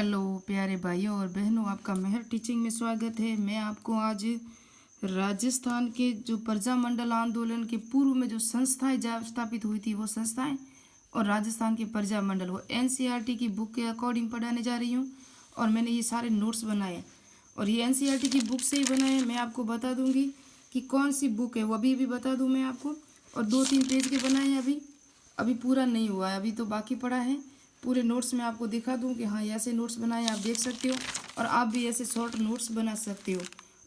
Hello प्यारे भाइयों और बहनों, आपका मेहर टीचिंग में स्वागत है। मैं आपको आज राजस्थान के जो प्रजा मंडल आंदोलन के पूर्व में जो संस्थाएं स्थापित हुई थी वो संस्थाएं और राजस्थान के प्रजा मंडल वो एनसीईआरटी की बुक के अकॉर्डिंग पढ़ाने जा रही हूँ। और मैंने ये सारे नोट्स बनाए और ये एनसीईआरटी की बुक से ही बनाए हैं। मैं आपको बता दूंगी कि कौन सी बुक है, वो अभी बता दूँ मैं आपको। और 2-3 पेज के बनाए हैं, अभी पूरा नहीं हुआ है, अभी तो बाकी पड़ा है। पूरे नोट्स में आपको दिखा दूं कि हाँ ऐसे नोट्स बनाए आप देख सकते हो और आप भी ऐसे शॉर्ट नोट्स बना सकते हो।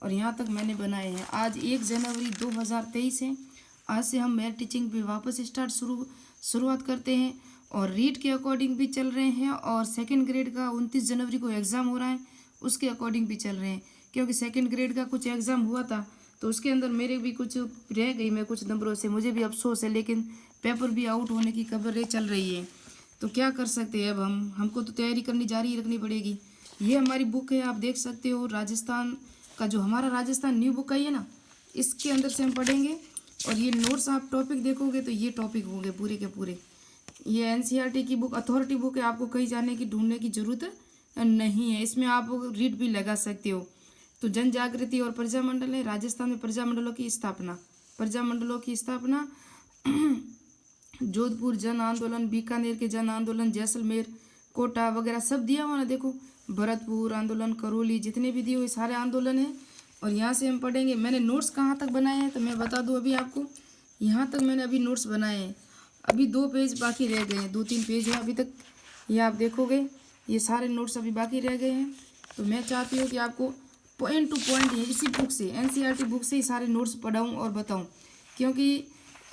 और यहाँ तक मैंने बनाए हैं। आज 1 जनवरी 2023 है। आज से हम मेयर टीचिंग पे वापस शुरुआत करते हैं और रीड के अकॉर्डिंग भी चल रहे हैं। और सेकेंड ग्रेड का 29 जनवरी को एग्ज़ाम हो रहा है, उसके अकॉर्डिंग भी चल रहे हैं। क्योंकि सेकेंड ग्रेड का कुछ एग्ज़ाम हुआ था तो उसके अंदर मेरे भी कुछ रह गई, मैं कुछ नंबरों से, मुझे भी अफसोस है, लेकिन पेपर भी आउट होने की खबरें चल रही है। तो क्या कर सकते हैं, अब हमको तो तैयारी करनी जारी रखनी पड़ेगी। ये हमारी बुक है, आप देख सकते हो। राजस्थान का जो हमारा राजस्थान न्यू बुक आई है ना, इसके अंदर से हम पढ़ेंगे। और ये नोट्स आप टॉपिक देखोगे तो ये टॉपिक होंगे पूरे के पूरे। ये एनसीईआरटी की बुक अथॉरिटी बुक है, आपको कहीं जाने की ढूंढने की जरूरत नहीं है। इसमें आप रीड भी लगा सकते हो। तो जन जागृति और प्रजामंडल है। राजस्थान में प्रजामंडलों की स्थापना, जोधपुर जन आंदोलन, बीकानेर के जन आंदोलन, जैसलमेर, कोटा वगैरह सब दिया हुआ ना, देखो भरतपुर आंदोलन, करौली, जितने भी दिए हुए सारे आंदोलन हैं। और यहाँ से हम पढ़ेंगे। मैंने नोट्स कहाँ तक बनाए हैं तो मैं बता दूँ अभी आपको। यहाँ तक मैंने अभी नोट्स बनाए हैं, अभी 2 पेज बाकी रह गए हैं, 2-3 पेज हैं अभी तक। ये आप देखोगे ये सारे नोट्स अभी बाकी रह गए हैं। तो मैं चाहती हूँ कि आपको पॉइंट टू पॉइंट इसी बुक से, एनसीईआरटी बुक से ही सारे नोट्स पढ़ाऊँ और बताऊँ। क्योंकि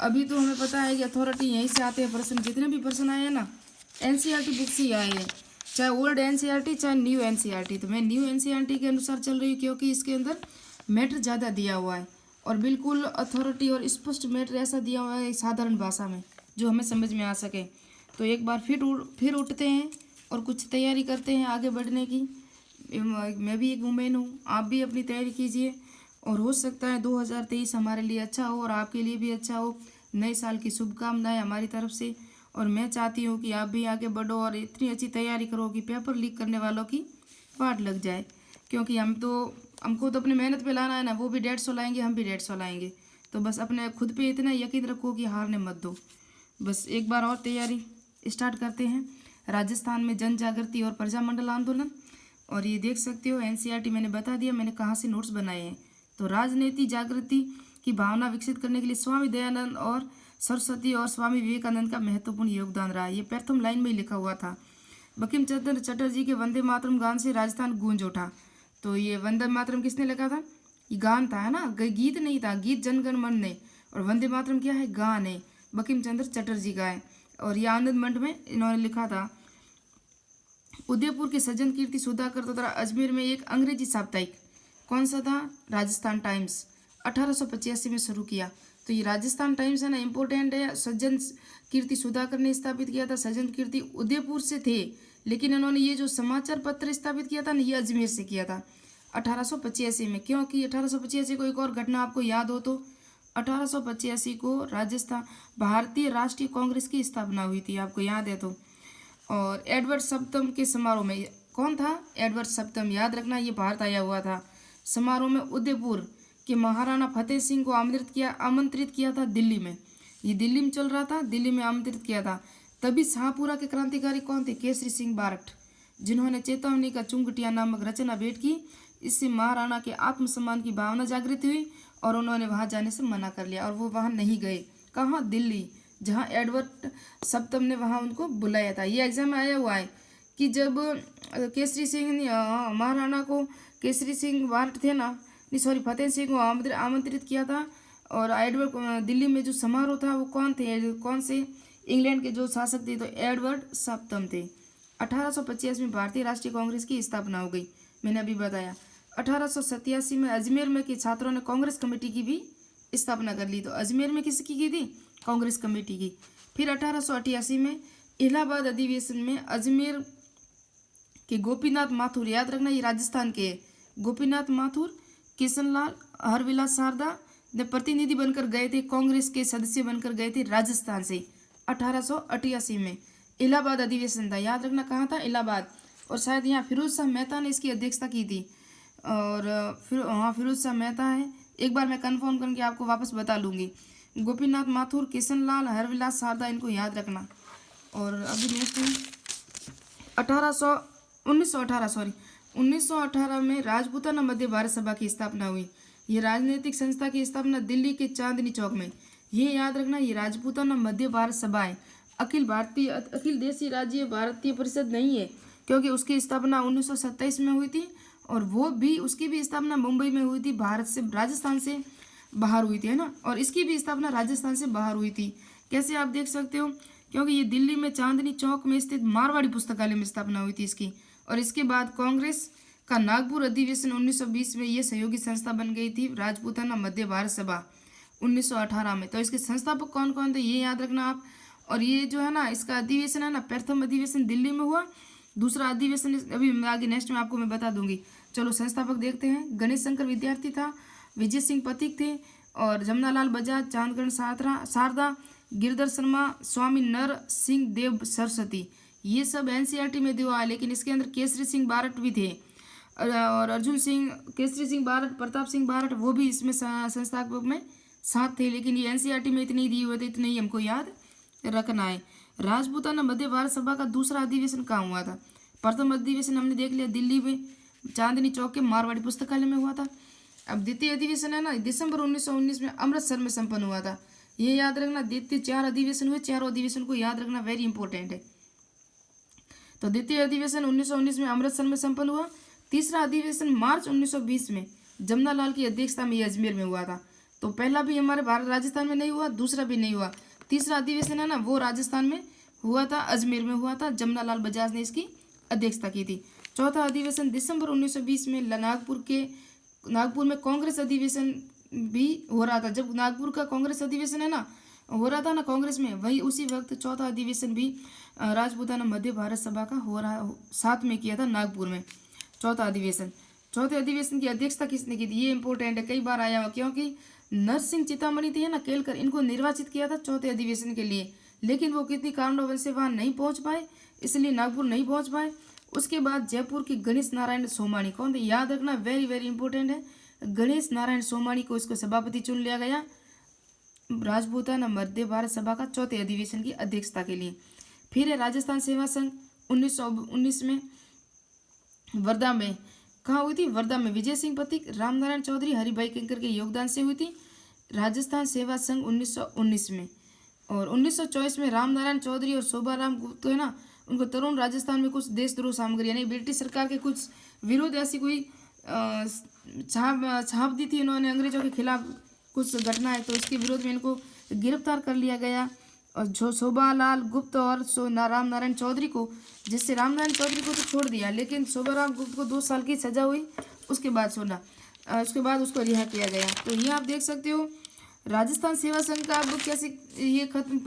अभी तो हमें पता है कि अथॉरिटी यहीं से आते हैं प्रश्न, जितने भी प्रश्न आए हैं ना एनसीईआरटी बुक से ही आए हैं, चाहे ओल्ड एनसीईआरटी चाहे न्यू एनसीईआरटी। तो मैं न्यू एनसीईआरटी के अनुसार चल रही हूँ क्योंकि इसके अंदर मैटर ज़्यादा दिया हुआ है और बिल्कुल अथॉरिटी और स्पष्ट मैटर ऐसा दिया हुआ है साधारण भाषा में जो हमें समझ में आ सके। तो एक बार फिर उठते हैं और कुछ तैयारी करते हैं आगे बढ़ने की। मैं भी एक वुमेन हूँ, आप भी अपनी तैयारी कीजिए और हो सकता है 2023 हमारे लिए अच्छा हो और आपके लिए भी अच्छा हो। नए साल की शुभकामनाएं हमारी तरफ से। और मैं चाहती हूँ कि आप भी आगे बढ़ो और इतनी अच्छी तैयारी करो कि पेपर लीक करने वालों की पाट लग जाए। क्योंकि हमको तो अपनी मेहनत पे लाना है ना, वो भी 150 लाएंगे, हम भी 150 लाएंगे। तो बस अपने खुद पे इतना यकीन रखो कि हारने मत दो। बस एक बार और तैयारी स्टार्ट करते हैं। राजस्थान में जन जागृति और प्रजामंडल आंदोलन। और ये देख सकते हो एनसीईआरटी मैंने बता दिया मैंने कहाँ से नोट्स बनाए हैं। तो राजनीति जागृति की भावना विकसित करने के लिए स्वामी दयानंद और सरस्वती और स्वामी विवेकानंद का महत्वपूर्ण योगदान रहा है। ये प्रथम लाइन में ही लिखा हुआ था। बंकिम चंद्र चटर्जी के वंदे मातरम गान से राजस्थान गूंज उठा। तो ये वंदे मातरम किसने लिखा था? ये गान था, है ना, गीत नहीं था। गीत जनगण मन ने, और वंदे मातरम क्या है? गान है, बंकिम चंद्र चटर्जी का है। और ये आनंद मंड में इन्होंने लिखा था। उदयपुर के सज्जन कीर्ति सुधाकर तथा अजमेर में एक अंग्रेजी साप्ताहिक, कौन सा था? राजस्थान टाइम्स, 1885 में शुरू किया। तो ये राजस्थान टाइम्स है ना, इम्पोर्टेंट है। सज्जन कीर्ति सुधाकर ने स्थापित किया था। सज्जन कीर्ति उदयपुर से थे, लेकिन इन्होंने ये जो समाचार पत्र स्थापित किया था ना, ये अजमेर से किया था 1885 में। क्योंकि 1885 को एक और घटना आपको याद हो तो 1885 को राजस्थान भारतीय राष्ट्रीय कांग्रेस की स्थापना हुई थी, आपको याद है तो। और एडवर्ड सप्तम के समारोह में, कौन था एडवर्ड सप्तम? याद रखना, ये भारत आया हुआ था। समारोह में उदयपुर के महाराणा फतेह सिंह को आमंत्रित किया था दिल्ली में। ये दिल्ली में चल रहा था, दिल्ली में आमंत्रित किया था। तभी शाहपुरा के क्रांतिकारी कौन थे? केसरी सिंह बारठ, जिन्होंने चेतावनी का चुंगटिया नामक रचना भेंट की। इससे महाराणा के आत्मसम्मान की भावना जागृत हुई और उन्होंने वहां जाने से मना कर लिया और वो वहां नहीं गए। कहाँ? दिल्ली, जहाँ एडवर्ड सप्तम ने वहाँ उनको बुलाया था। ये एग्जाम में आया हुआ है कि जब केसरी सिंह ने महाराणा को, केसरी सिंह बारठ थे ना, नहीं सॉरी, फतेह सिंह को आमंत्रित किया था। और एडवर्ड दिल्ली में जो समारोह था वो कौन थे? कौन से? इंग्लैंड के जो शासक थे, तो एडवर्ड सप्तम थे। 1885 में भारतीय राष्ट्रीय कांग्रेस की स्थापना हो गई, मैंने अभी बताया। 1887 में अजमेर में के छात्रों ने कांग्रेस कमेटी की भी स्थापना कर ली। तो अजमेर में किसकी की थी? कांग्रेस कमेटी की। फिर 1888 में इलाहाबाद अधिवेशन में अजमेर के गोपीनाथ माथुर, याद रखना ये राजस्थान के, गोपीनाथ माथुर, किशनलाल, हरविलास शारदा ने प्रतिनिधि बनकर गए थे, कांग्रेस के सदस्य बनकर गए थे राजस्थान से। 1888 में इलाहाबाद अधिवेशन था, याद रखना कहाँ था? इलाहाबाद। और शायद यहाँ फिरोज शाह मेहता ने इसकी अध्यक्षता की थी। और फिर हाँ, फिरोज शाह मेहता है। एक बार मैं कंफर्म करके आपको वापस बता लूँगी। गोपीनाथ माथुर, किशनलाल, हरविलास शारदा, इनको याद रखना। और अभी नेक्स्ट है 1918 में राजपूताना मध्य भारत सभा की स्थापना हुई। ये राजनीतिक संस्था की स्थापना दिल्ली के चांदनी चौक में, ये याद रखना, ये राजपूताना मध्य भारत सभा है। अखिल देशी राज्य भारतीय परिषद नहीं है, क्योंकि उसकी स्थापना 1927 में हुई थी और वो भी उसकी भी स्थापना मुंबई में हुई थी, भारत से राजस्थान से बाहर हुई थी, है ना। और इसकी भी स्थापना राजस्थान से बाहर हुई थी। कैसे आप देख सकते हो, क्योंकि ये दिल्ली में चांदनी चौक में स्थित मारवाड़ी पुस्तकालय में स्थापना हुई थी इसकी। और इसके बाद कांग्रेस का नागपुर अधिवेशन 1920 में ये सहयोगी संस्था बन गई थी, राजपूताना मध्य भारत सभा 1918 में। तो इसके संस्थापक कौन कौन थे ये याद रखना आप। और ये जो है ना, इसका अधिवेशन है ना, प्रथम अधिवेशन दिल्ली में हुआ, दूसरा अधिवेशन अभी आगे नेक्स्ट में आपको मैं बता दूंगी। चलो संस्थापक देखते हैं। गणेश शंकर विद्यार्थी था, विजय सिंह पथिक थे, और जमनालाल बजाज, चांदकरण शारदा, गिरधर शर्मा, स्वामी नर सिंह देव सरस्वती, ये सब एनसीईआरटी में दिया है। लेकिन इसके अंदर केसरी सिंह बारट भी थे, और अर्जुन सिंह, केसरी सिंह बारट, प्रताप सिंह बारट, वो भी इसमें संस्थापक में साथ थे। लेकिन ये एनसीईआरटी में इतने ही दिए हुए थे, इतने ही हमको याद रखना है। राजपूताना मध्य भारत सभा का दूसरा अधिवेशन कहाँ हुआ था? प्रथम अधिवेशन हमने देख लिया, दिल्ली में चांदनी चौक के मारवाड़ी पुस्तकालय में हुआ था। अब द्वितीय अधिवेशन है ना, दिसंबर 1919 में अमृतसर में संपन्न हुआ था, ये याद रखना। द्वितीय 4 अधिवेशन हुए, चारों अधिवेशन को याद रखना, वेरी इंपॉर्टेंट है। तो द्वितीय अधिवेशन 1919 में अमृतसर में संपन्न हुआ। तीसरा अधिवेशन मार्च 1920 में जमनालाल की अध्यक्षता में अजमेर में हुआ था। तो पहला भी हमारे भारत राजस्थान में नहीं हुआ, दूसरा भी नहीं हुआ। तीसरा अधिवेशन है ना, वो राजस्थान में हुआ था, अजमेर में हुआ था, जमनालाल बजाज ने इसकी अध्यक्षता की थी। चौथा अधिवेशन दिसंबर 1920 में नागपुर में कांग्रेस अधिवेशन भी हो रहा था। जब नागपुर का कांग्रेस अधिवेशन है ना हो रहा था ना कांग्रेस में, वही उसी वक्त चौथा अधिवेशन भी राजपूताना मध्य भारत सभा का हो रहा, साथ में किया था नागपुर में चौथा अधिवेशन। चौथे अधिवेशन की अध्यक्षता किसने की थी? ये इंपॉर्टेंट है, कई बार आया हुआ, क्योंकि नरसिंह चितामणि थे ना केलकर, इनको निर्वाचित किया था चौथे अधिवेशन के लिए। लेकिन वो कितनी कारणवश से वहाँ नहीं पहुँच पाए, इसलिए नागपुर नहीं पहुँच पाए। उसके बाद जयपुर के गणेश नारायण सोमानी, कौन थे याद रखना, वेरी वेरी इंपॉर्टेंट है। गणेश नारायण सोमानी को इसको सभापति चुन लिया गया राजपूताना मध्य भारत सभा का चौथे अधिवेशन की अध्यक्षता के लिए। फिर है राजस्थान सेवा संघ 1919 में वर्धा में, कहाँ हुई थी? वर्धा में विजय सिंह पथिक, रामनारायण चौधरी, हरिभाई किंकर के योगदान से हुई थी राजस्थान सेवा संघ 1919 में। और 1924 में रामनारायण चौधरी और शोभाराम गुप्त है ना, उनको तरुण राजस्थान में कुछ देशद्रोह सामग्री यानी ब्रिटिश सरकार के कुछ विरोध ऐसी कोई छाप दी थी इन्होंने अंग्रेजों के खिलाफ कुछ घटना है, तो इसके विरोध में इनको गिरफ्तार कर लिया गया। और जो शोभालाल गुप्त और रामनारायण चौधरी को, जिससे रामनारायण चौधरी को तो छोड़ दिया, लेकिन शोभाराम गुप्त को 2 साल की सजा हुई, उसके बाद छोड़ा, उसके बाद उसको रिहा किया गया। तो ये आप देख सकते हो राजस्थान सेवा संघ का अब कैसे ये खत्म,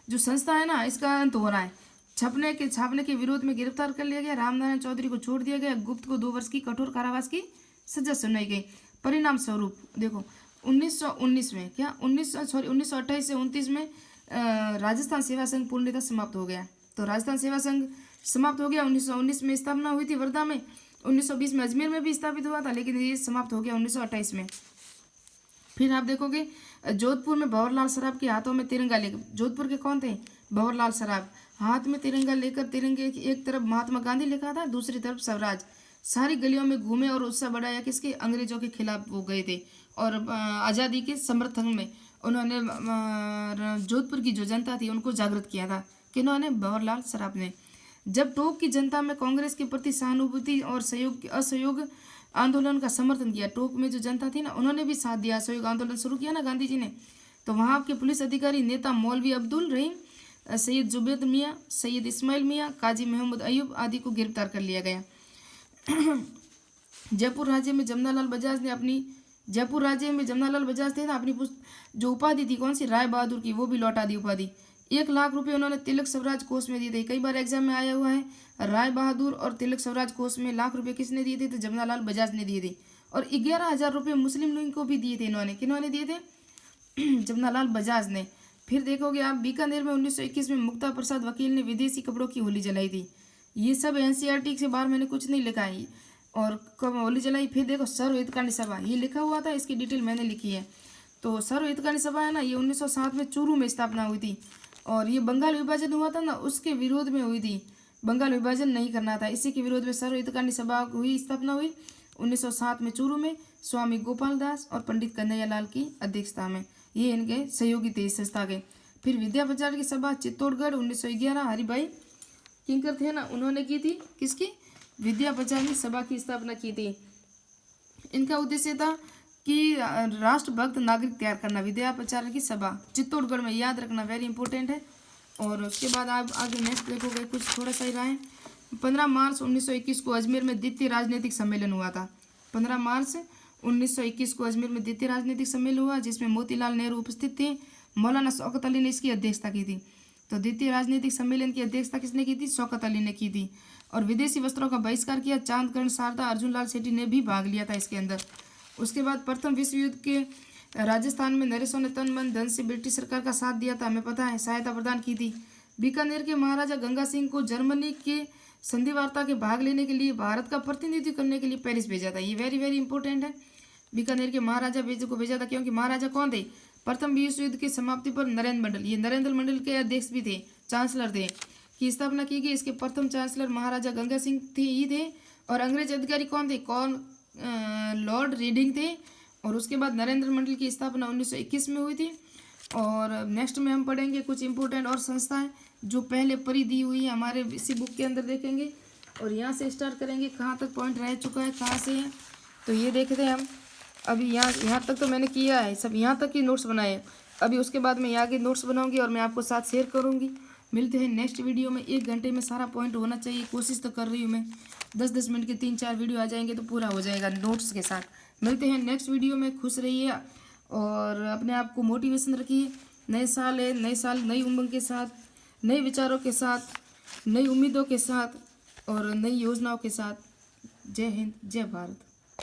जो संस्था है ना इसका अंत हो रहा है। छापने के विरोध में गिरफ्तार कर लिया गया, रामनारायण चौधरी को छोड़ दिया गया, गुप्त को 2 वर्ष की कठोर कारावास की सजा सुनाई गई। परिणाम स्वरूप देखो 1919 में 1928 से 29 में राजस्थान सेवा संघ पूर्णतः समाप्त हो गया। तो राजस्थान सेवा संघ समाप्त हो गया। 1919 में स्थापना हुई थी वर्धा में, 1920 में अजमेर में भी स्थापित हुआ था, लेकिन ये समाप्त हो गया 1928 में। फिर आप देखोगे जोधपुर में भंवरलाल सराफ के हाथों में तिरंगा लेकर, जोधपुर के कौन थे? भंवरलाल सराफ, हाथ में तिरंगा लेकर, तिरंगे की एक तरफ महात्मा गांधी लिखा था, दूसरी तरफ स्वराज, सारी गलियों में घूमे और उत्साह बढ़ाया। किसके? अंग्रेजों के खिलाफ वो गए थे और आज़ादी के समर्थन में उन्होंने जोधपुर की जो जनता थी उनको जागृत किया था। किन्होंने? भंवरलाल सराफ ने। जब टोंक की जनता में कांग्रेस के प्रति सहानुभूति और असहयोग आंदोलन का समर्थन किया, टोंक में जो जनता थी ना उन्होंने भी साथ दिया, असहयोग आंदोलन शुरू किया ना गांधी जी ने, तो वहाँ के पुलिस अधिकारी नेता मौलवी अब्दुल रहीम, सैयद जुबैद मियाँ, सैयद इस्माइल मियाँ, काजी मोहम्मद अयूब आदि को गिरफ्तार कर लिया गया। जयपुर राज्य में जमनालाल बजाज थे ना, अपनी जो उपाधि थी कौन सी? राय बहादुर की, वो भी लौटा दी उपाधि। 1 लाख रुपए उन्होंने तिलक स्वराज कोष में दिए थे। कई बार एग्जाम में आया हुआ है, राय बहादुर और तिलक स्वराज कोष में लाख रुपए किसने दिए थे? तो जमनालाल बजाज ने दिए थे। और 11,000 रुपये मुस्लिम लीग को भी दिए थे इन्होंने। किन्होंने दिए थे? जमनालाल बजाज ने। फिर देखोगे आप बीकानेर में 1921 में मुक्ता प्रसाद वकील ने विदेशी कपड़ों की होली जलाई थी। ये सब एनसीईआरटी से बाहर मैंने कुछ नहीं लिखा है। और कब होली जलाई, फिर देखो सर्व हितकांडी सभा, ये लिखा हुआ था, इसकी डिटेल मैंने लिखी है। तो सर्व हितकांडी सभा है ना, ये 1907 में चूरू में स्थापना हुई थी। और ये बंगाल विभाजन हुआ था ना, उसके विरोध में हुई थी। बंगाल विभाजन नहीं करना था, इसी के विरोध में सर्व हितकांडी सभा हुई, स्थापना हुई 1907 में चूरू में, स्वामी गोपाल दास और पंडित कन्हैयालाल की अध्यक्षता में। ये इनके सहयोगी थे इस संस्था के। फिर विद्या प्रचार की सभा चित्तौड़गढ़ 1911, हरिभाई किंकर थे ना, उन्होंने की थी, किसकी, विद्या प्रचार की सभा की स्थापना की थी। इनका उद्देश्य था कि राष्ट्रभक्त नागरिक तैयार करना। विद्या प्रचार की सभा चित्तौड़गढ़ में, याद रखना, वेरी इंपॉर्टेंट है। और उसके बाद आप आगे नेक्स्ट देखोगे, कुछ थोड़ा सा ही रहा है। 15 मार्च 1921 को अजमेर में द्वितीय राजनीतिक सम्मेलन हुआ था। 15 मार्च 1921 को अजमेर में द्वितीय राजनीतिक सम्मेलन हुआ, जिसमें मोतीलाल नेहरू उपस्थित थे। मौलाना शौकत अली ने इसकी अध्यक्षता की थी। तो द्वितीय राजनीतिक सम्मेलन की अध्यक्षता किसने की थी, शौकत अली ने की थी। और विदेशी वस्त्रों का बहिष्कार किया। चांदकर्ण शारदा, अर्जुन लाल सेठी ने भी भाग लिया था इसके अंदर। उसके बाद प्रथम विश्व युद्ध के राजस्थान में नरेशों ने तन मन धन से ब्रिटिश सरकार का साथ दिया था, हमें पता है, सहायता प्रदान की थी। बीकानेर के महाराजा गंगा सिंह को जर्मनी के संधि वार्ता के भाग लेने के लिए, भारत का प्रतिनिधित्व करने के लिए पेरिस भेजा था। ये वेरी वेरी इंपॉर्टेंट है। बीकानेर के महाराजा को भेजा था, क्योंकि महाराजा कौन थे, प्रथम विश्व युद्ध की समाप्ति पर नरेंद्र मंडल, ये नरेंद्र मंडल के अध्यक्ष भी थे, चांसलर थे, की स्थापना की गई। इसके प्रथम चांसलर महाराजा गंगा सिंह थे। और अंग्रेज अधिकारी कौन थे, लॉर्ड रीडिंग थे। और उसके बाद नरेंद्र मंडल की स्थापना 1921 में हुई थी। और नेक्स्ट में हम पढ़ेंगे कुछ इंपॉर्टेंट और संस्थाएं जो पहले परी दी हुई है हमारे इसी बुक के अंदर, देखेंगे। और यहाँ से स्टार्ट करेंगे, कहाँ तक पॉइंट रह चुका है, कहाँ से है, तो ये देखते हैं हम। अभी यहाँ तक तो मैंने किया है सब, यहाँ तक की नोट्स बनाए। अभी उसके बाद मैं यहाँ के नोट्स बनाऊंगी और मैं आपको साथ शेयर करूँगी। मिलते हैं नेक्स्ट वीडियो में। 1 घंटे में सारा पॉइंट होना चाहिए, कोशिश तो कर रही हूँ मैं। 10-10 मिनट के 3-4 वीडियो आ जाएंगे तो पूरा हो जाएगा नोट्स के साथ। मिलते हैं नेक्स्ट वीडियो में। खुश रहिए और अपने आप को मोटिवेशन रखिए। नए साल है, नए साल नई उमंग के साथ, नए विचारों के साथ, नई उम्मीदों के साथ और नई योजनाओं के साथ। जय हिंद, जय भारत।